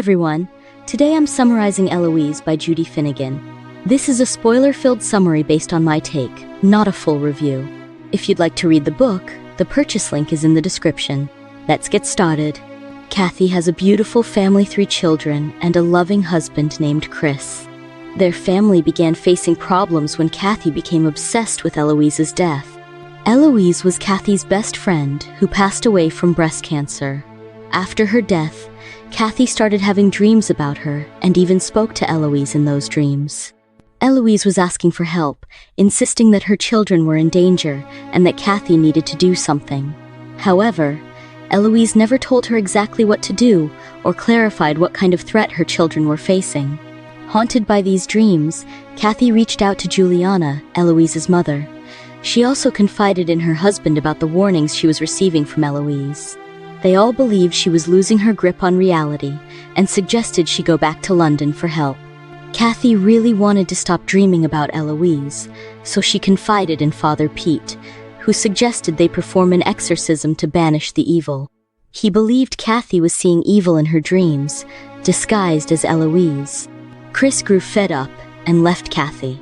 everyone! Today I'm summarizing Eloise by Judy Finnigan. This is a spoiler-filled summary based on my take, not a full review. If you'd like to read the book, the purchase link is in the description. Let's get started. Kathy has a beautiful family, 3 children, and a loving husband named Chris. Their family began facing problems when Kathy became obsessed with Eloise's death. Eloise was Kathy's best friend who passed away from breast cancer. After her death, Kathy started having dreams about her and even spoke to Eloise in those dreams. Eloise was asking for help, insisting that her children were in danger and that Kathy needed to do something. However, Eloise never told her exactly what to do or clarified what kind of threat her children were facing. Haunted by these dreams, Kathy reached out to Juliana, Eloise's mother. She also confided in her husband about the warnings she was receiving from Eloise. They all believed she was losing her grip on reality and suggested she go back to London for help. Kathy really wanted to stop dreaming about Eloise, so she confided in Father Pete, who suggested they perform an exorcism to banish the evil. He believed Kathy was seeing evil in her dreams, disguised as Eloise. Chris grew fed up and left Kathy.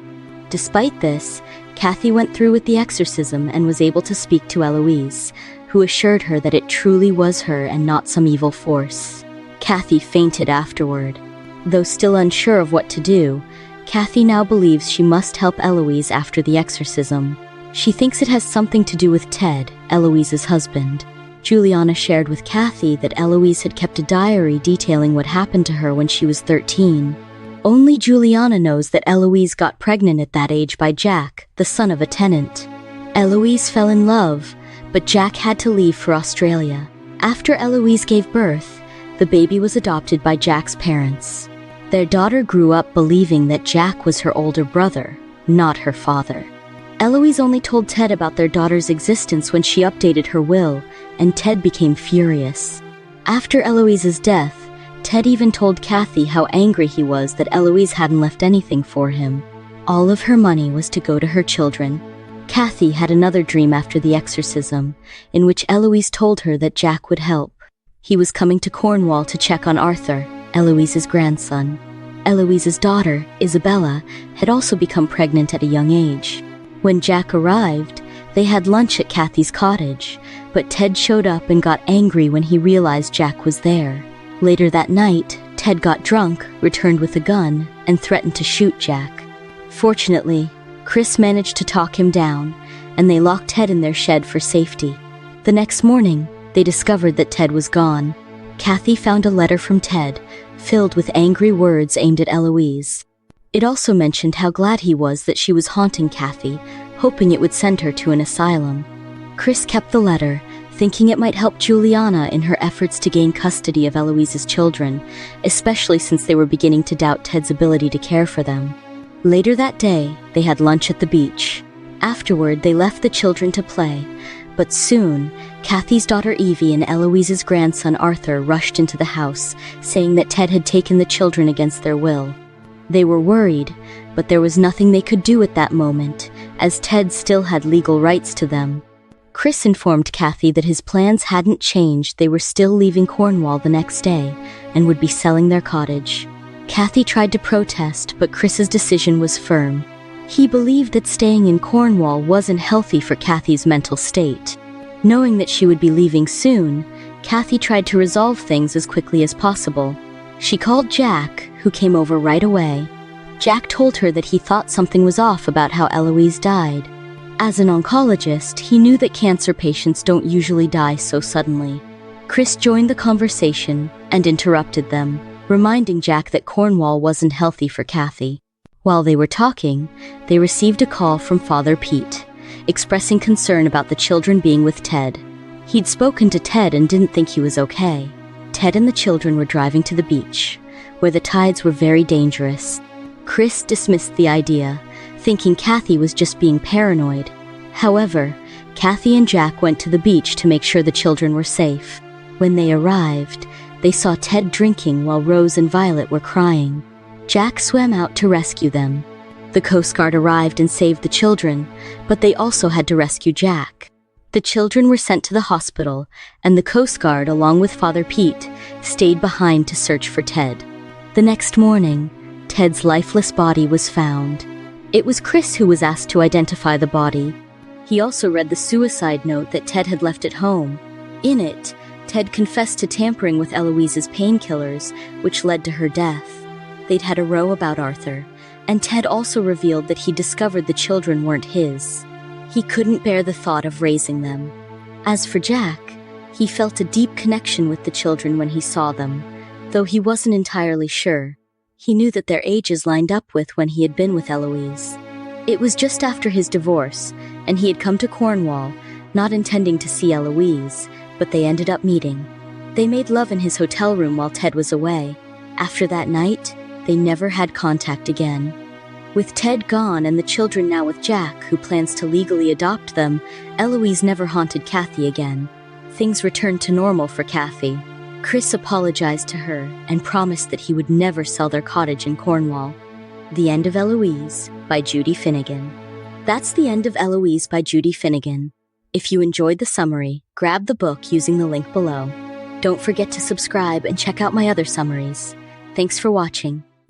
Despite this, Kathy went through with the exorcism and was able to speak to Eloise, who assured her that it truly was her and not some evil force. Kathy fainted afterward. Though still unsure of what to do, Kathy now believes she must help Eloise after the exorcism. She thinks it has something to do with Ted, Eloise's husband. Juliana shared with Kathy that Eloise had kept a diary detailing what happened to her when she was 13. Only Juliana knows that Eloise got pregnant at that age by Jack, the son of a tenant. Eloise fell in love, but Jack had to leave for Australia. After Eloise gave birth, the baby was adopted by Jack's parents. Their daughter grew up believing that Jack was her older brother, not her father. Eloise only told Ted about their daughter's existence when she updated her will, and Ted became furious. After Eloise's death, Ted even told Kathy how angry he was that Eloise hadn't left anything for him. All of her money was to go to her children. Kathy had another dream after the exorcism, in which Eloise told her that Jack would help. He was coming to Cornwall to check on Arthur, Eloise's grandson. Eloise's daughter, Isabella, had also become pregnant at a young age. When Jack arrived, they had lunch at Kathy's cottage, but Ted showed up and got angry when he realized Jack was there. Later that night, Ted got drunk, returned with a gun, and threatened to shoot Jack. Fortunately, Chris managed to talk him down, and they locked Ted in their shed for safety. The next morning, they discovered that Ted was gone. Kathy found a letter from Ted, filled with angry words aimed at Eloise. It also mentioned how glad he was that she was haunting Kathy, hoping it would send her to an asylum. Chris kept the letter, thinking it might help Juliana in her efforts to gain custody of Eloise's children, especially since they were beginning to doubt Ted's ability to care for them. Later that day, they had lunch at the beach. Afterward, they left the children to play, but soon, Kathy's daughter Evie and Eloise's grandson Arthur rushed into the house, saying that Ted had taken the children against their will. They were worried, but there was nothing they could do at that moment, as Ted still had legal rights to them. Chris informed Kathy that his plans hadn't changed. They were still leaving Cornwall the next day and would be selling their cottage. Kathy tried to protest, but Chris's decision was firm. He believed that staying in Cornwall wasn't healthy for Kathy's mental state. Knowing that she would be leaving soon, Kathy tried to resolve things as quickly as possible. She called Jack, who came over right away. Jack told her that he thought something was off about how Eloise died. As an oncologist, he knew that cancer patients don't usually die so suddenly. Chris joined the conversation and interrupted them, reminding Jack that Cornwall wasn't healthy for Kathy. While they were talking, they received a call from Father Pete, expressing concern about the children being with Ted. He'd spoken to Ted and didn't think he was okay. Ted and the children were driving to the beach, where the tides were very dangerous. Chris dismissed the idea, thinking Kathy was just being paranoid. However, Kathy and Jack went to the beach to make sure the children were safe. When they arrived, they saw Ted drinking while Rose and Violet were crying. Jack swam out to rescue them. The Coast Guard arrived and saved the children, but they also had to rescue Jack. The children were sent to the hospital, and the Coast Guard, along with Father Pete, stayed behind to search for Ted. The next morning, Ted's lifeless body was found. It was Chris who was asked to identify the body. He also read the suicide note that Ted had left at home. In it, Ted confessed to tampering with Eloise's painkillers, which led to her death. They'd had a row about Arthur, and Ted also revealed that he discovered the children weren't his. He couldn't bear the thought of raising them. As for Jack, he felt a deep connection with the children when he saw them, though he wasn't entirely sure. He knew that their ages lined up with when he had been with Eloise. It was just after his divorce, and he had come to Cornwall, not intending to see Eloise, but they ended up meeting. They made love in his hotel room while Ted was away. After that night, they never had contact again. With Ted gone and the children now with Jack, who plans to legally adopt them, Eloise never haunted Kathy again. Things returned to normal for Kathy. Chris apologized to her and promised that he would never sell their cottage in Cornwall. The End of Eloise by Judy Finnigan. That's the end of Eloise by Judy Finnigan. If you enjoyed the summary, grab the book using the link below. Don't forget to subscribe and check out my other summaries. Thanks for watching.